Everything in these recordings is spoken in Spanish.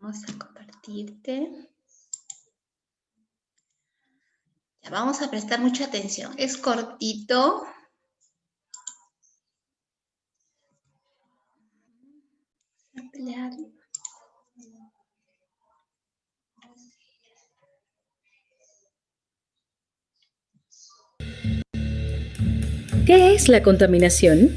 Vamos a compartirte. Ya vamos a prestar mucha atención. Es cortito. Ampliar. ¿Qué es la contaminación?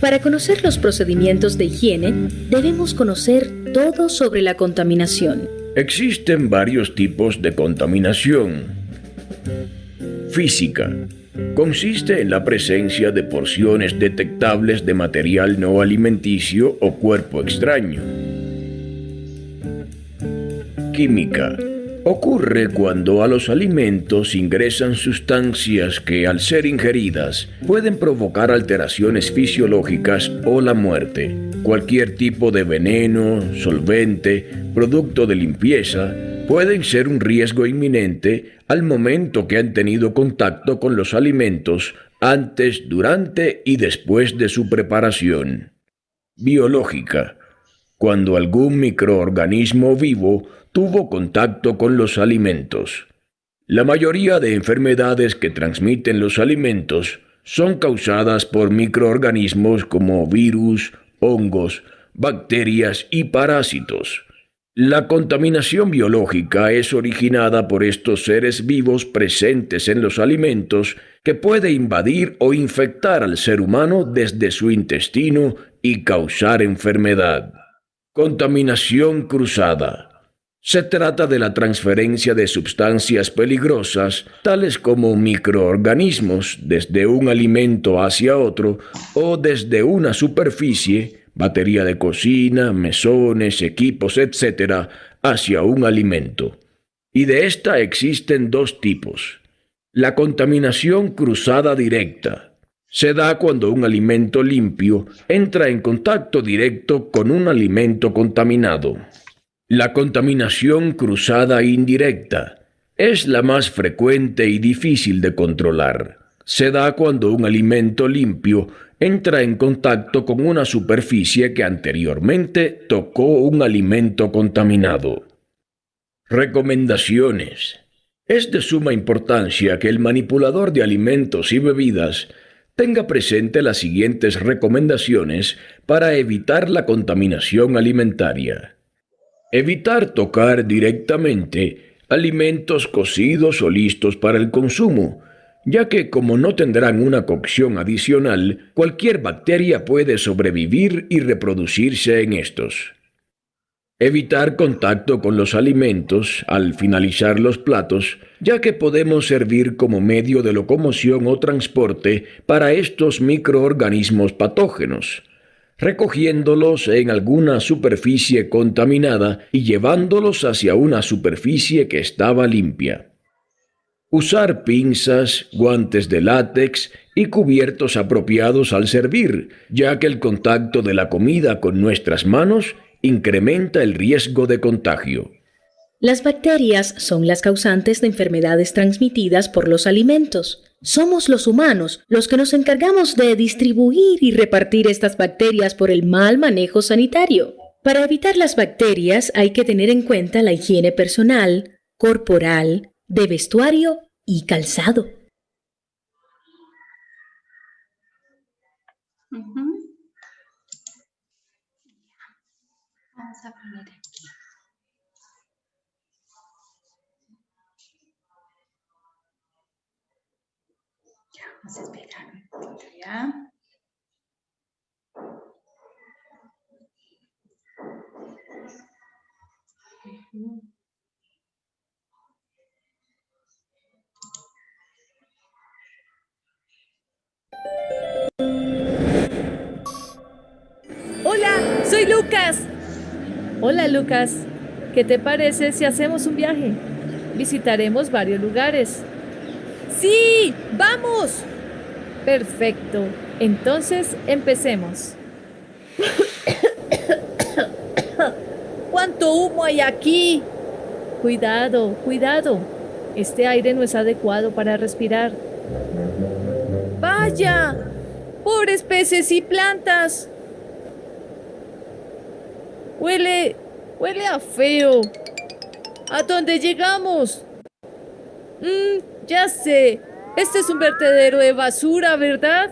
Para conocer los procedimientos de higiene, debemos conocer todo sobre la contaminación. Existen varios tipos de contaminación. Física. Consiste en la presencia de porciones detectables de material no alimenticio o cuerpo extraño. Química. Ocurre cuando a los alimentos ingresan sustancias que, al ser ingeridas, pueden provocar alteraciones fisiológicas o la muerte. Cualquier tipo de veneno, solvente, producto de limpieza, pueden ser un riesgo inminente al momento que han tenido contacto con los alimentos antes, durante y después de su preparación. Biológica. Cuando algún microorganismo vivo tuvo contacto con los alimentos. La mayoría de enfermedades que transmiten los alimentos son causadas por microorganismos como virus, hongos, bacterias y parásitos. La contaminación biológica es originada por estos seres vivos presentes en los alimentos que puede invadir o infectar al ser humano desde su intestino y causar enfermedad. Contaminación cruzada. Se trata de la transferencia de sustancias peligrosas, tales como microorganismos, desde un alimento hacia otro o desde una superficie, batería de cocina, mesones, equipos, etc., hacia un alimento. Y de esta existen dos tipos. La contaminación cruzada directa. Se da cuando un alimento limpio entra en contacto directo con un alimento contaminado. La contaminación cruzada indirecta es la más frecuente y difícil de controlar. Se da cuando un alimento limpio entra en contacto con una superficie que anteriormente tocó un alimento contaminado. Recomendaciones. Es de suma importancia que el manipulador de alimentos y bebidas tenga presente las siguientes recomendaciones para evitar la contaminación alimentaria. Evitar tocar directamente alimentos cocidos o listos para el consumo, ya que como no tendrán una cocción adicional, cualquier bacteria puede sobrevivir y reproducirse en estos. Evitar contacto con los alimentos al finalizar los platos, ya que podemos servir como medio de locomoción o transporte para estos microorganismos patógenos, recogiéndolos en alguna superficie contaminada y llevándolos hacia una superficie que estaba limpia. Usar pinzas, guantes de látex y cubiertos apropiados al servir, ya que el contacto de la comida con nuestras manos incrementa el riesgo de contagio. Las bacterias son las causantes de enfermedades transmitidas por los alimentos. Somos los humanos los que nos encargamos de distribuir y repartir estas bacterias por el mal manejo sanitario. Para evitar las bacterias hay que tener en cuenta la higiene personal, corporal, de vestuario y calzado. Vamos a poner aquí. Ya, vamos a esperar un poquito ya. Hola, soy Lucas. Hola Lucas, ¿qué te parece si hacemos un viaje? Visitaremos varios lugares. Sí, vamos. Perfecto, entonces empecemos. ¿Cuánto humo hay aquí? Cuidado, cuidado. Este aire no es adecuado para respirar. ¡Vaya! ¡Pobres peces y plantas! Huele, huele a feo. ¿A dónde llegamos? Ya sé. Este es un vertedero de basura, ¿verdad?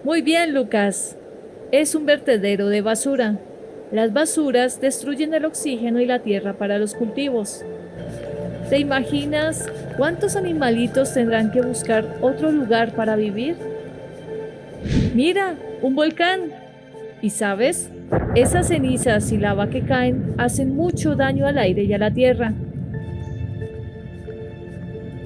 Muy bien, Lucas. Es un vertedero de basura. Las basuras destruyen el oxígeno y la tierra para los cultivos. ¿Te imaginas cuántos animalitos tendrán que buscar otro lugar para vivir? Mira, un volcán. ¿Y sabes? Esas cenizas y lava que caen hacen mucho daño al aire y a la tierra.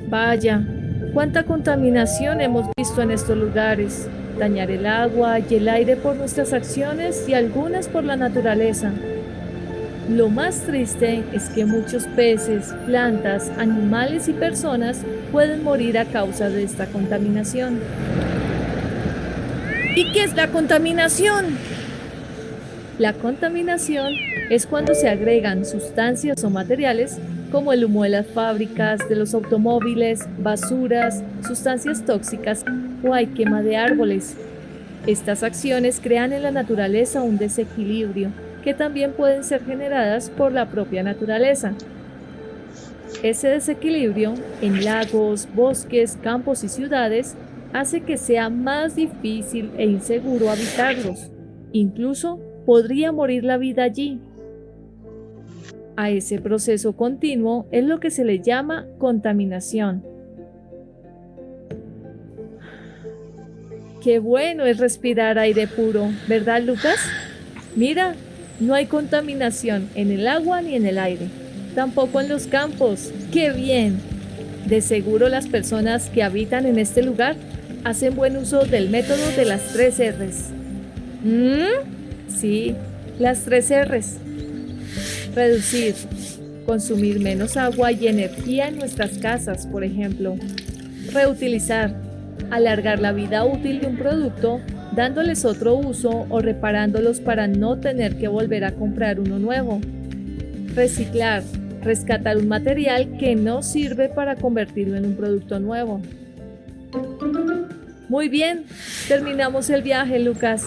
Vaya, cuánta contaminación hemos visto en estos lugares. Dañar el agua y el aire por nuestras acciones y algunas por la naturaleza. Lo más triste es que muchos peces, plantas, animales y personas pueden morir a causa de esta contaminación. ¿Y qué es la contaminación? La contaminación es cuando se agregan sustancias o materiales como el humo de las fábricas, de los automóviles, basuras, sustancias tóxicas o hay quema de árboles. Estas acciones crean en la naturaleza un desequilibrio que también pueden ser generadas por la propia naturaleza. Ese desequilibrio en lagos, bosques, campos y ciudades hace que sea más difícil e inseguro habitarlos. Incluso podría morir la vida allí. A ese proceso continuo es lo que se le llama contaminación. Qué bueno es respirar aire puro, ¿verdad, Lucas? Mira, no hay contaminación en el agua ni en el aire, tampoco en los campos. ¡Qué bien! De seguro las personas que habitan en este lugar hacen buen uso del método de las 3 R's. Sí, las 3 R's. Reducir, consumir menos agua y energía en nuestras casas, por ejemplo. Reutilizar, alargar la vida útil de un producto dándoles otro uso o reparándolos para no tener que volver a comprar uno nuevo. Reciclar, rescatar un material que no sirve para convertirlo en un producto nuevo. Muy bien, terminamos el viaje, Lucas.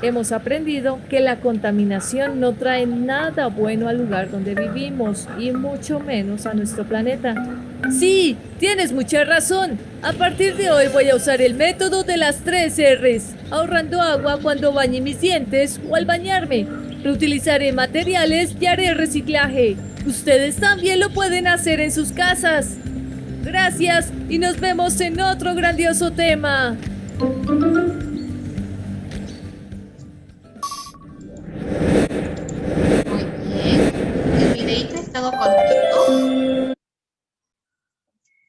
Hemos aprendido que la contaminación no trae nada bueno al lugar donde vivimos y mucho menos a nuestro planeta. Sí, tienes mucha razón. A partir de hoy voy a usar el método de las 3 R's, ahorrando agua cuando bañe mis dientes o al bañarme. Reutilizaré materiales y haré reciclaje. Ustedes también lo pueden hacer en sus casas. Gracias y nos vemos en otro grandioso tema. Muy bien. El videito ha estado cortito,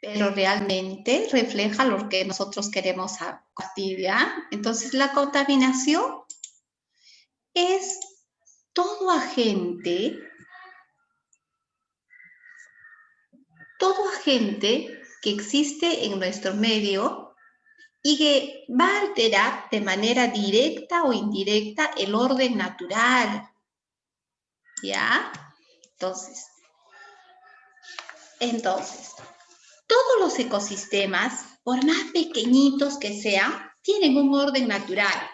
pero realmente refleja lo que nosotros queremos compartir, ¿ya? Entonces, la contaminación es todo agente que existe en nuestro medio y que va a alterar de manera directa o indirecta el orden natural, ¿ya? Entonces, todos los ecosistemas, por más pequeñitos que sean, tienen un orden natural.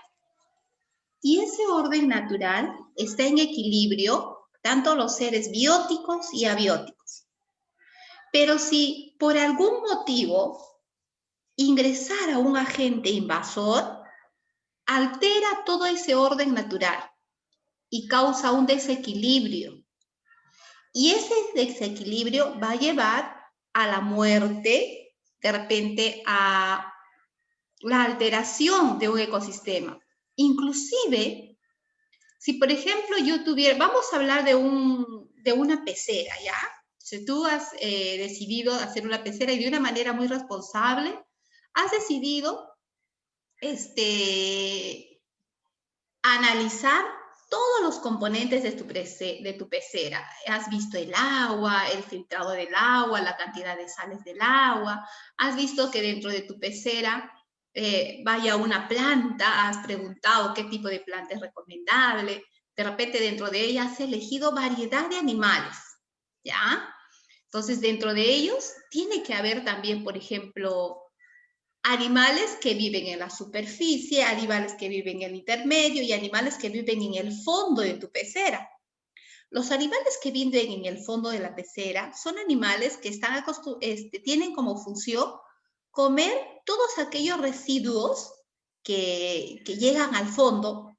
Y ese orden natural está en equilibrio, tanto los seres bióticos y abióticos. Pero si por algún motivo ingresara un agente invasor, altera todo ese orden natural y causa un desequilibrio. Y ese desequilibrio va a llevar a la muerte, de repente a la alteración de un ecosistema. Inclusive, si por ejemplo yo tuviera, vamos a hablar de una pecera, ¿ya? Si tú has decidido hacer una pecera y de una manera muy responsable, has decidido analizar todos los componentes de tu pecera. Has visto el agua, el filtrado del agua, la cantidad de sales del agua. Has visto que dentro de tu pecera vaya una planta. Has preguntado qué tipo de planta es recomendable. De repente dentro de ella has elegido variedad de animales, ¿ya? Entonces dentro de ellos tiene que haber también, por ejemplo, animales que viven en la superficie, animales que viven en el intermedio y animales que viven en el fondo de tu pecera. Los animales que viven en el fondo de la pecera son animales que tienen como función comer todos aquellos residuos que llegan al fondo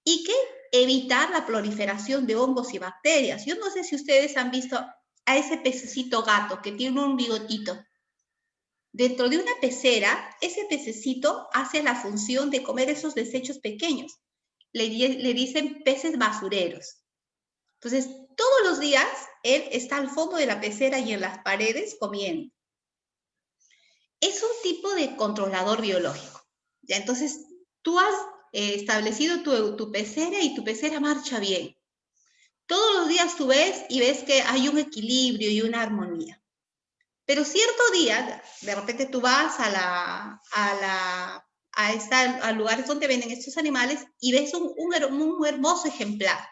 y que evitar la proliferación de hongos y bacterias. Yo no sé si ustedes han visto a ese pececito gato que tiene un bigotito. Dentro de una pecera, ese pececito hace la función de comer esos desechos pequeños. Le dicen peces basureros. Entonces, todos los días él está al fondo de la pecera y en las paredes comiendo. Es un tipo de controlador biológico. ¿Ya? Entonces, tú has establecido tu pecera y tu pecera marcha bien. Todos los días tú ves y ves que hay un equilibrio y una armonía. Pero cierto día, de repente tú vas a lugares donde venden estos animales y ves un hermoso ejemplar.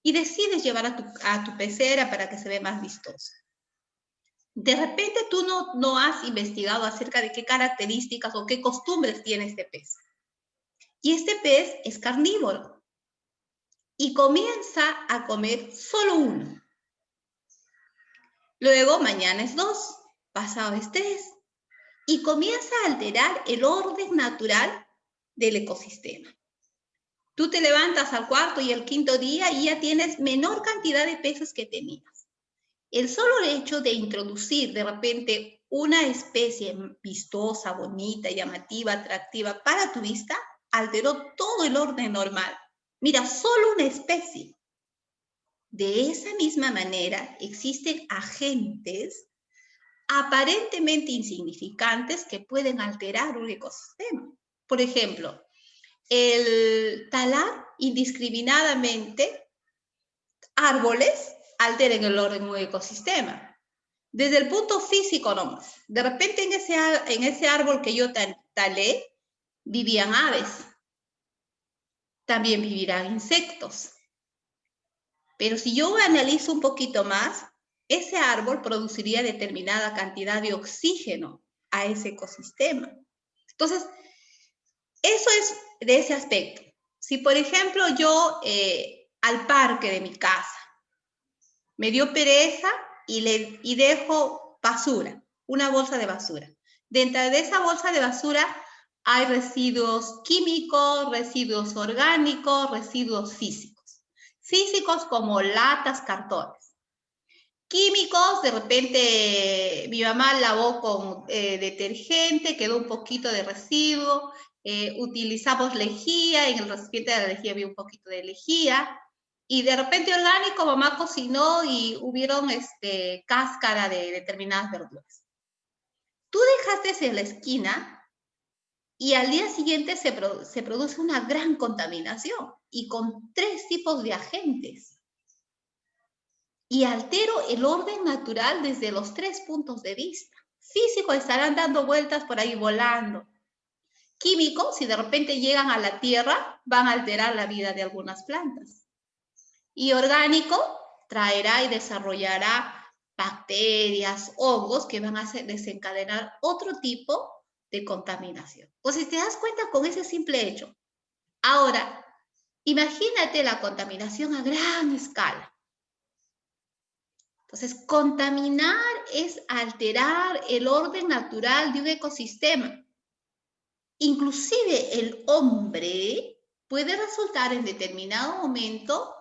Y decides llevar a tu pecera para que se vea más vistosa. De repente tú no has investigado acerca de qué características o qué costumbres tiene este pez. Y este pez es carnívoro y comienza a comer solo uno. Luego mañana es 2, pasado es 3 y comienza a alterar el orden natural del ecosistema. Tú te levantas al cuarto y el quinto día y ya tienes menor cantidad de peces que tenías. El solo hecho de introducir de repente una especie vistosa, bonita, llamativa, atractiva para tu vista, alteró todo el orden normal. Mira, solo una especie. De esa misma manera, existen agentes aparentemente insignificantes que pueden alterar un ecosistema. Por ejemplo, el talar indiscriminadamente árboles alteren el orden de un ecosistema. Desde el punto físico nomás. De repente en ese árbol que yo talé vivían aves. También vivirán insectos. Pero si yo analizo un poquito más, ese árbol produciría determinada cantidad de oxígeno a ese ecosistema. Entonces, eso es de ese aspecto. Si, por ejemplo, yo al parque de mi casa me dio pereza y dejo basura, una bolsa de basura. Dentro de esa bolsa de basura hay residuos químicos, residuos orgánicos, residuos físicos. Físicos como latas, cartones. Químicos, de repente mi mamá lavó con detergente, quedó un poquito de residuo, utilizamos lejía, en el recipiente de la lejía había un poquito de lejía, y de repente orgánico, mamá cocinó y hubieron cáscara de determinadas verduras. Tú dejaste en la esquina y al día siguiente se produce una gran contaminación y con 3 tipos de agentes. Y altero el orden natural desde los 3 puntos de vista. Físicos estarán dando vueltas por ahí volando. Químicos, si de repente llegan a la tierra, van a alterar la vida de algunas plantas. Y orgánico, traerá y desarrollará bacterias, hongos que van a desencadenar otro tipo de contaminación. Entonces, te das cuenta con ese simple hecho. Ahora, imagínate la contaminación a gran escala. Entonces, contaminar es alterar el orden natural de un ecosistema. Inclusive el hombre puede resultar en determinado momento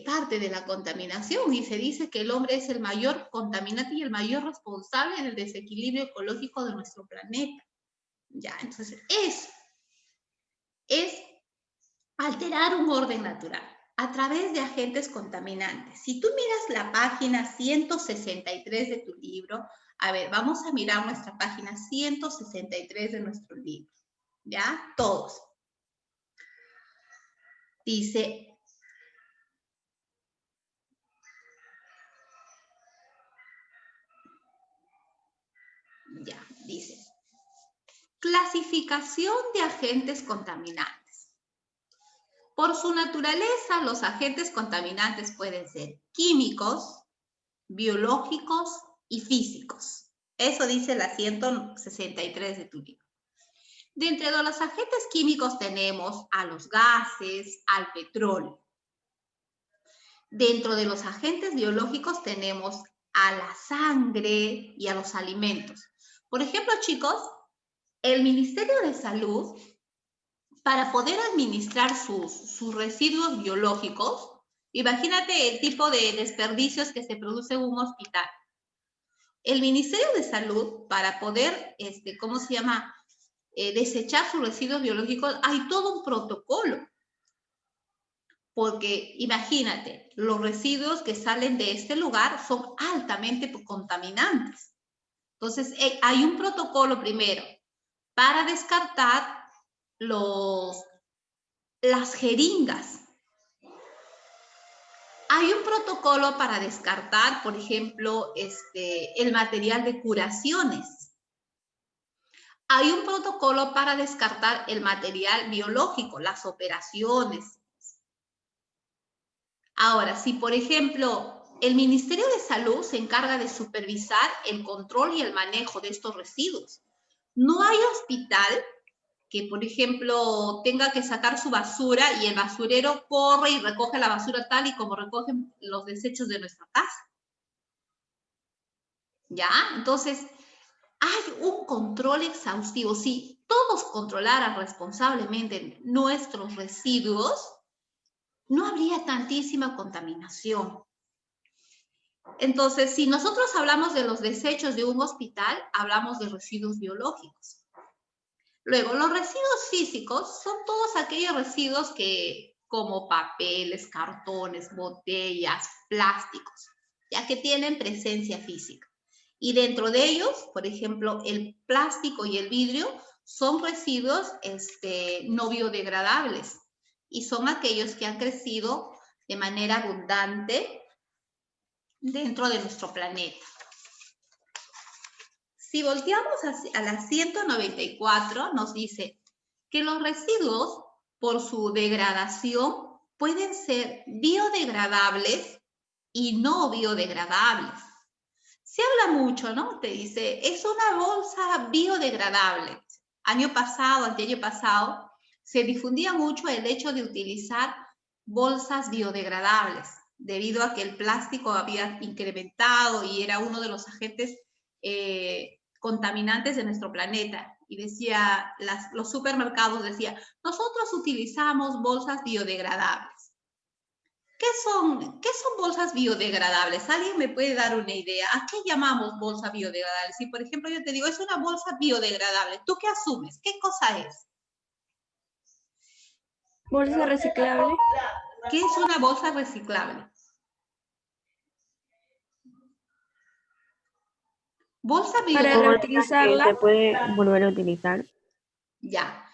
parte de la contaminación y se dice que el hombre es el mayor contaminante y el mayor responsable del desequilibrio ecológico de nuestro planeta. Ya, entonces es alterar un orden natural a través de agentes contaminantes. Si tú miras la página 163 de tu libro, a ver, vamos a mirar nuestra página 163 de nuestro libro, ¿ya? Todos. Dice, dice, clasificación de agentes contaminantes. Por su naturaleza, los agentes contaminantes pueden ser químicos, biológicos y físicos. Eso dice la 163 de tu libro. De entre los agentes químicos tenemos a los gases, al petróleo. Dentro de los agentes biológicos tenemos a la sangre y a los alimentos. Por ejemplo, chicos, el Ministerio de Salud, para poder administrar sus residuos biológicos, imagínate el tipo de desperdicios que se produce en un hospital. El Ministerio de Salud, para poder, ¿cómo se llama?, desechar sus residuos biológicos, hay todo un protocolo. Porque imagínate, los residuos que salen de este lugar son altamente contaminantes. Entonces, hay un protocolo primero para descartar las jeringas. Hay un protocolo para descartar, por ejemplo, el material de curaciones. Hay un protocolo para descartar el material biológico, las operaciones. Ahora, si por ejemplo el Ministerio de Salud se encarga de supervisar el control y el manejo de estos residuos, no hay hospital que, por ejemplo, tenga que sacar su basura y el basurero corre y recoge la basura tal y como recogen los desechos de nuestra casa. ¿Ya? Entonces, hay un control exhaustivo. Si todos controlaran responsablemente nuestros residuos, no habría tantísima contaminación. Entonces, si nosotros hablamos de los desechos de un hospital, hablamos de residuos biológicos. Luego, los residuos físicos son todos aquellos residuos como papeles, cartones, botellas, plásticos, ya que tienen presencia física. Y dentro de ellos, por ejemplo, el plástico y el vidrio son residuos no biodegradables y son aquellos que han crecido de manera abundante dentro de nuestro planeta. Si volteamos a la 194, nos dice que los residuos, por su degradación, pueden ser biodegradables y no biodegradables. Se habla mucho, ¿no? Te dice, es una bolsa biodegradable. Año pasado, anteaño pasado, se difundía mucho el hecho de utilizar bolsas biodegradables, debido a que el plástico había incrementado y era uno de los agentes contaminantes de nuestro planeta. Y decía, los supermercados decían, nosotros utilizamos bolsas biodegradables. ¿Qué son bolsas biodegradables? ¿Alguien me puede dar una idea? ¿A qué llamamos bolsa biodegradable? Si, por ejemplo, yo te digo, es una bolsa biodegradable, ¿tú qué asumes? ¿Qué cosa es? Bolsa reciclable. ¿Qué es una bolsa reciclable? Bolsa biodegradable. Para reutilizarla. Que se puede volver a utilizar. Ya.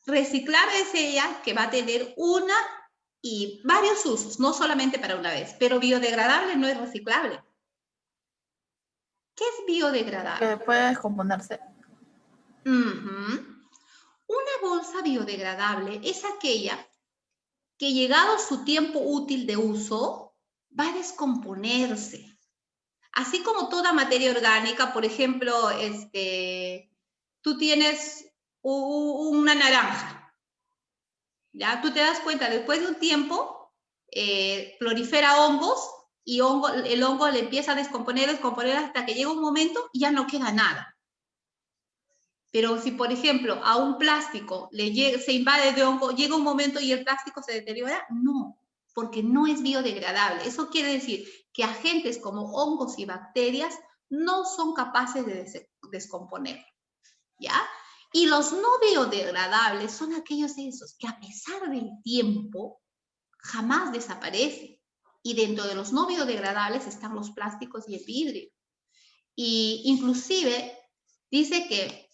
Reciclable es ella que va a tener una y varios usos, no solamente para una vez, pero biodegradable no es reciclable. ¿Qué es biodegradable? Que puede descomponerse. Una bolsa biodegradable es aquella que, llegado su tiempo útil de uso, va a descomponerse. Así como toda materia orgánica, por ejemplo, tú tienes una naranja, ¿ya? Tú te das cuenta, después de un tiempo, prolifera hongos y el hongo le empieza a descomponer hasta que llega un momento y ya no queda nada. Pero si, por ejemplo, a un plástico se invade de hongo, llega un momento y el plástico se deteriora, no, porque no es biodegradable. Eso quiere decir que agentes como hongos y bacterias no son capaces de descomponer, ¿ya? Y los no biodegradables son aquellos que a pesar del tiempo jamás desaparecen. Y dentro de los no biodegradables están los plásticos y el vidrio. Y inclusive dice que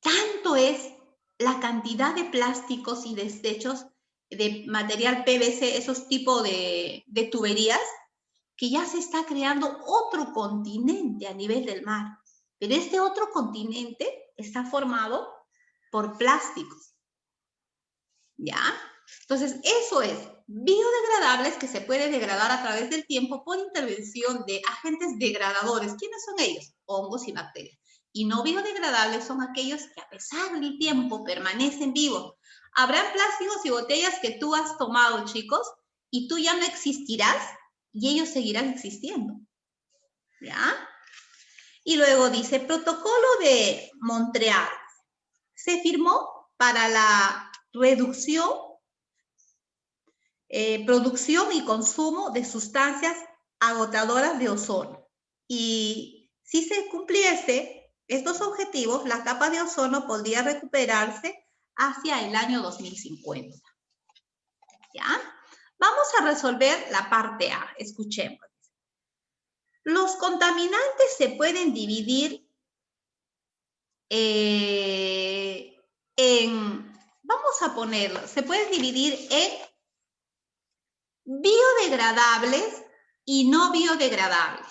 tanto es la cantidad de plásticos y desechos de material PVC, esos tipos de tuberías, que ya se está creando otro continente a nivel del mar. Pero este otro continente está formado por plásticos, ¿ya? Entonces, eso es biodegradables, que se puede degradar a través del tiempo por intervención de agentes degradadores. ¿Quiénes son ellos? Hongos y bacterias. Y no biodegradables son aquellos que a pesar del tiempo permanecen vivos. Habrán plásticos y botellas que tú has tomado, chicos, y tú ya no existirás y ellos seguirán existiendo. ¿Ya? Y luego dice, Protocolo de Montreal. Se firmó para la reducción, producción y consumo de sustancias agotadoras de ozono. Y si se cumpliese estos objetivos, la capa de ozono podría recuperarse hacia el año 2050. ¿Ya? Vamos a resolver la parte A. Escuchemos. Los contaminantes se pueden dividir vamos a ponerlo, se pueden dividir en biodegradables y no biodegradables.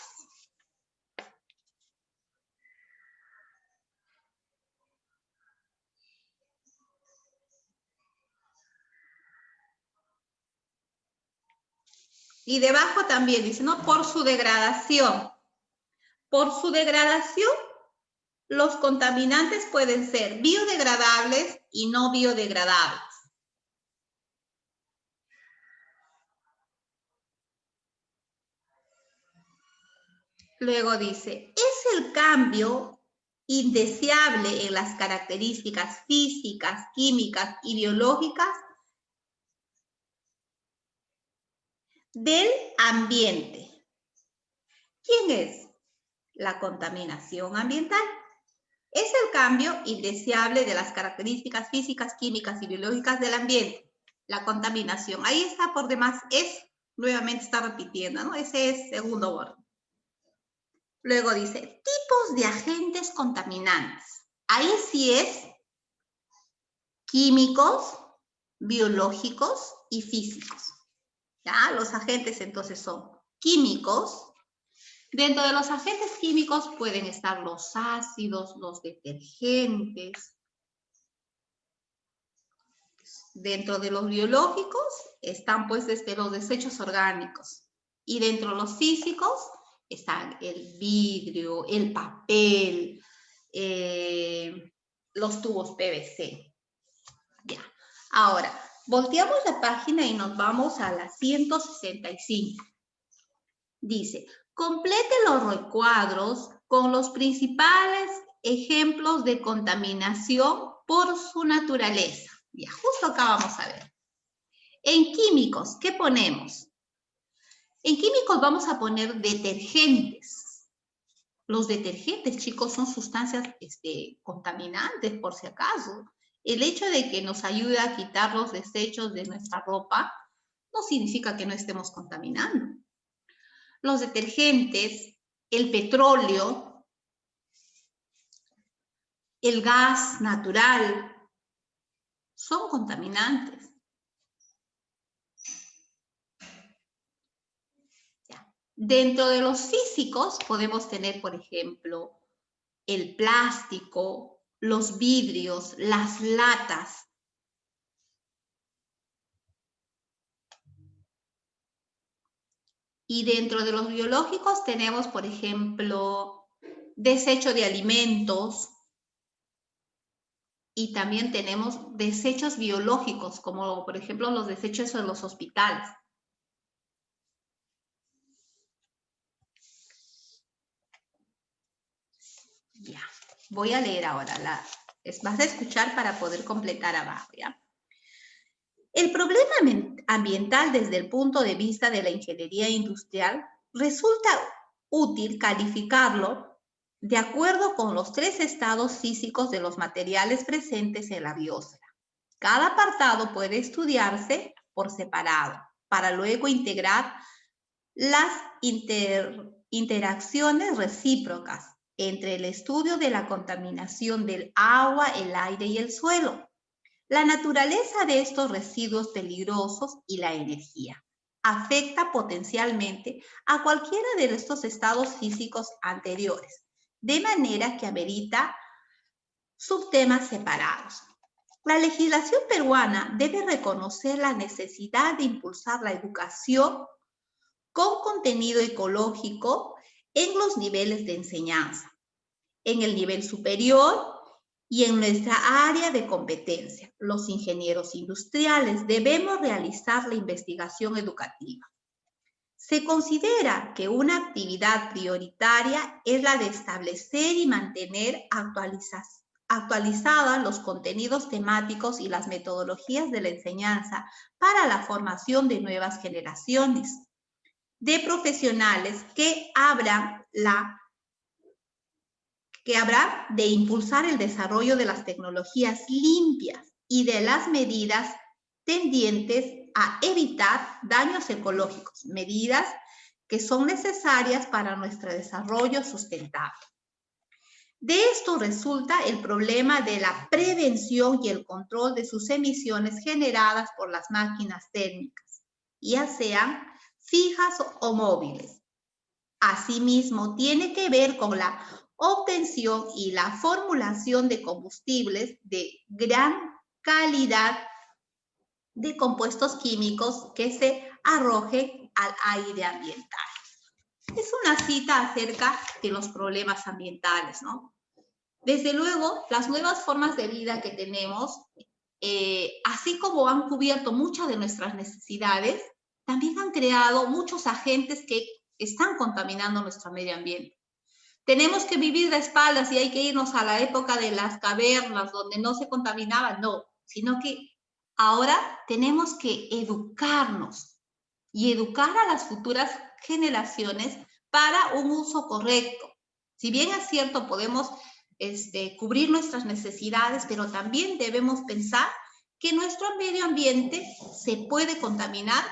Y debajo también dice, ¿no? Por su degradación. Por su degradación, los contaminantes pueden ser biodegradables y no biodegradables. Luego dice, es el cambio indeseable en las características físicas, químicas y biológicas del ambiente. ¿Quién es? La contaminación ambiental. Es el cambio indeseable de las características físicas, químicas y biológicas del ambiente. La contaminación. Ahí está por demás, nuevamente está repitiendo, ¿no? Ese es segundo orden. Luego dice, tipos de agentes contaminantes. Ahí sí es químicos, biológicos y físicos. ¿Ya? Los agentes entonces son químicos. Dentro de los agentes químicos pueden estar los ácidos, los detergentes. Dentro de los biológicos están pues los desechos orgánicos. Y dentro de los físicos están el vidrio, el papel, los tubos PVC. Ya. Ahora, volteamos la página y nos vamos a la 165. Dice, complete los recuadros con los principales ejemplos de contaminación por su naturaleza. Ya, justo acá vamos a ver. En químicos, ¿qué ponemos? En químicos vamos a poner detergentes. Los detergentes, chicos, son sustancias contaminantes, por si acaso. El hecho de que nos ayude a quitar los desechos de nuestra ropa no significa que no estemos contaminando. Los detergentes, el petróleo, el gas natural, son contaminantes. Ya. Dentro de los físicos podemos tener, por ejemplo, el plástico, los vidrios, las latas. Y dentro de los biológicos tenemos, por ejemplo, desecho de alimentos y también tenemos desechos biológicos, como por ejemplo los desechos de los hospitales. Ya, voy a leer ahora. Vas a escuchar para poder completar abajo, ¿ya? El problema ambiental desde el punto de vista de la ingeniería industrial resulta útil calificarlo de acuerdo con los 3 estados físicos de los materiales presentes en la biosfera. Cada apartado puede estudiarse por separado para luego integrar las interacciones recíprocas entre el estudio de la contaminación del agua, el aire y el suelo, la naturaleza de estos residuos peligrosos y la energía. Afecta potencialmente a cualquiera de estos estados físicos anteriores, de manera que amerita subtemas separados. La legislación peruana debe reconocer la necesidad de impulsar la educación con contenido ecológico en los niveles de enseñanza. En el nivel superior, Y en nuestra área de competencia, los ingenieros industriales, debemos realizar la investigación educativa. Se considera que una actividad prioritaria es la de establecer y mantener actualizados los contenidos temáticos y las metodologías de la enseñanza para la formación de nuevas generaciones de profesionales que habrán de impulsar el desarrollo de las tecnologías limpias y de las medidas tendientes a evitar daños ecológicos, medidas que son necesarias para nuestro desarrollo sustentable. De esto resulta el problema de la prevención y el control de sus emisiones generadas por las máquinas térmicas, ya sean fijas o móviles. Asimismo, tiene que ver con la obtención y la formulación de combustibles de gran calidad de compuestos químicos que se arrojen al aire ambiental. Es una cita acerca de los problemas ambientales, ¿no? Desde luego, las nuevas formas de vida que tenemos, así como han cubierto muchas de nuestras necesidades, también han creado muchos agentes que están contaminando nuestro medio ambiente. Tenemos que vivir de espaldas y hay que irnos a la época de las cavernas donde no se contaminaba, no, sino que ahora tenemos que educarnos y educar a las futuras generaciones para un uso correcto. Si bien es cierto, podemos cubrir nuestras necesidades, pero también debemos pensar que nuestro medio ambiente se puede contaminar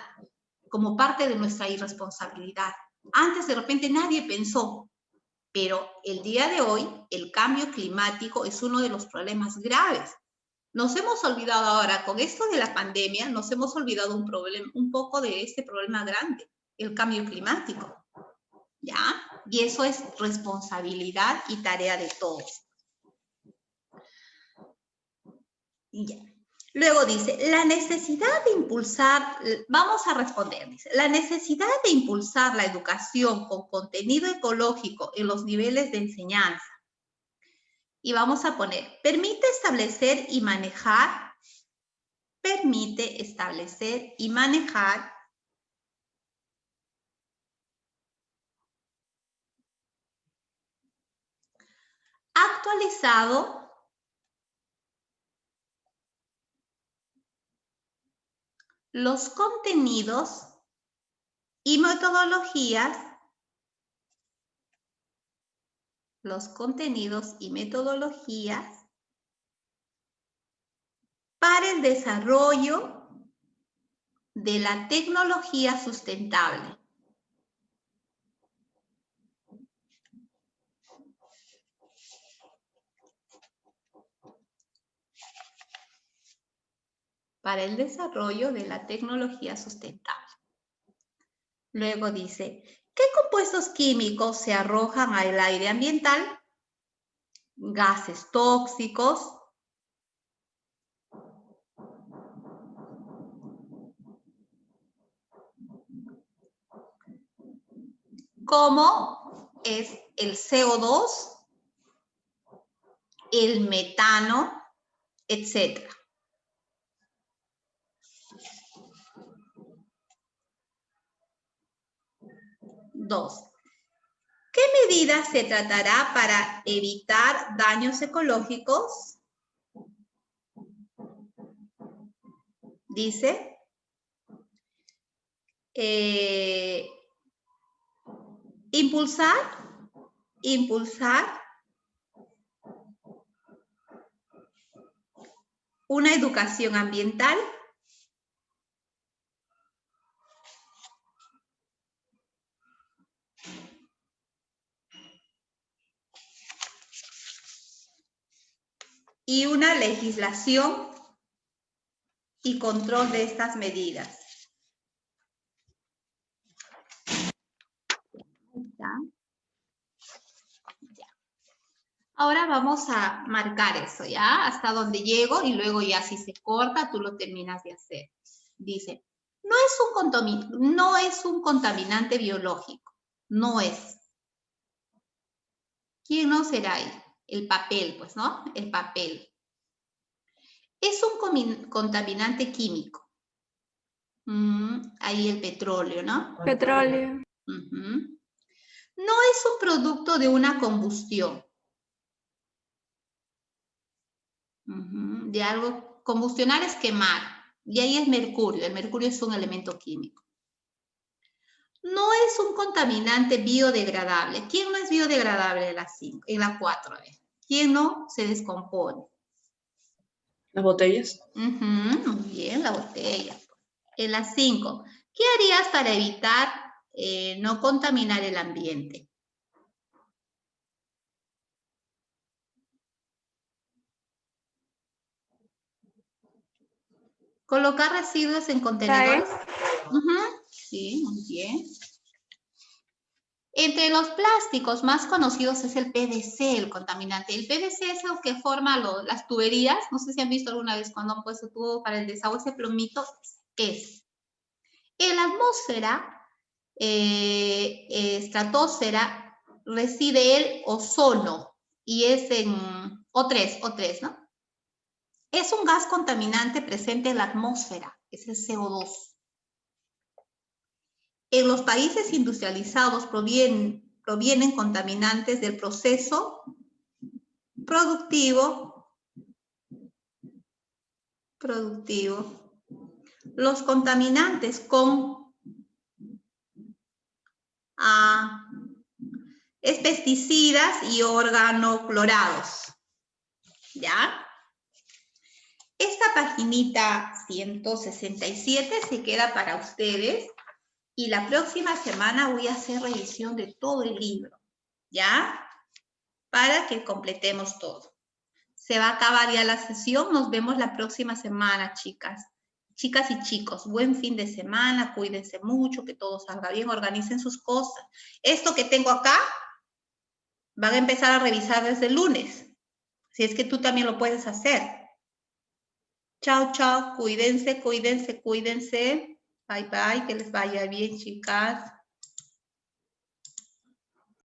como parte de nuestra irresponsabilidad. Antes de repente nadie pensó, pero el día de hoy el cambio climático es uno de los problemas graves. Nos hemos olvidado ahora, con esto de la pandemia, nos hemos olvidado un poco de este problema grande, el cambio climático, ¿ya? Y eso es responsabilidad y tarea de todos. Ya. Luego dice, la necesidad de impulsar, vamos a responder, dice, la necesidad de impulsar la educación con contenido ecológico en los niveles de enseñanza. Y vamos a poner, permite establecer y manejar actualizado los contenidos y metodologías para el desarrollo de la tecnología sustentable. Para el desarrollo de la tecnología sustentable. Luego dice, ¿qué compuestos químicos se arrojan al aire ambiental? Gases tóxicos, como es el CO2, el metano, etc. Dos, ¿qué medidas se tratará para evitar daños ecológicos? Dice, impulsar una educación ambiental y una legislación y control de estas medidas. Ahora vamos a marcar eso, ¿ya? Hasta donde llego y luego ya si se corta, tú lo terminas de hacer. Dice, no es un contaminante biológico, no es. ¿Quién no será ahí? el papel, pues, ¿no? El papel. Es un contaminante químico. Ahí el petróleo, ¿no? Petróleo. Ujú. No es un producto de una combustión. De algo, combustionar es quemar. Y ahí es mercurio. El mercurio es un elemento químico. No es un contaminante biodegradable. ¿Quién no es biodegradable en la 5? En la 4, a ver. ¿Quién no se descompone? Las botellas. Muy bien, la botella. En la 5, ¿qué harías para evitar no contaminar el ambiente? Colocar residuos en contenedores. Sí, muy bien. Entre los plásticos más conocidos es el PVC, el contaminante. El PVC es lo que forma las tuberías. No sé si han visto alguna vez cuando han puesto tubo para el desagüe, ese plomito es. En la atmósfera, estratosfera, reside el ozono y es en O3, ¿no? Es un gas contaminante presente en la atmósfera, es el CO2. En los países industrializados provienen contaminantes del proceso productivo. Los contaminantes con pesticidas y organoclorados. ¿Ya? Esta paginita 167 se queda para ustedes y la próxima semana voy a hacer revisión de todo el libro, ¿ya? Para que completemos todo. Se va a acabar ya la sesión, nos vemos la próxima semana, chicas. Chicas y chicos, buen fin de semana, cuídense mucho, que todo salga bien, organicen sus cosas. Esto que tengo acá, van a empezar a revisar desde el lunes, si es que tú también lo puedes hacer. Chao, chao, cuídense, cuídense, cuídense. Bye, bye, que les vaya bien, chicas.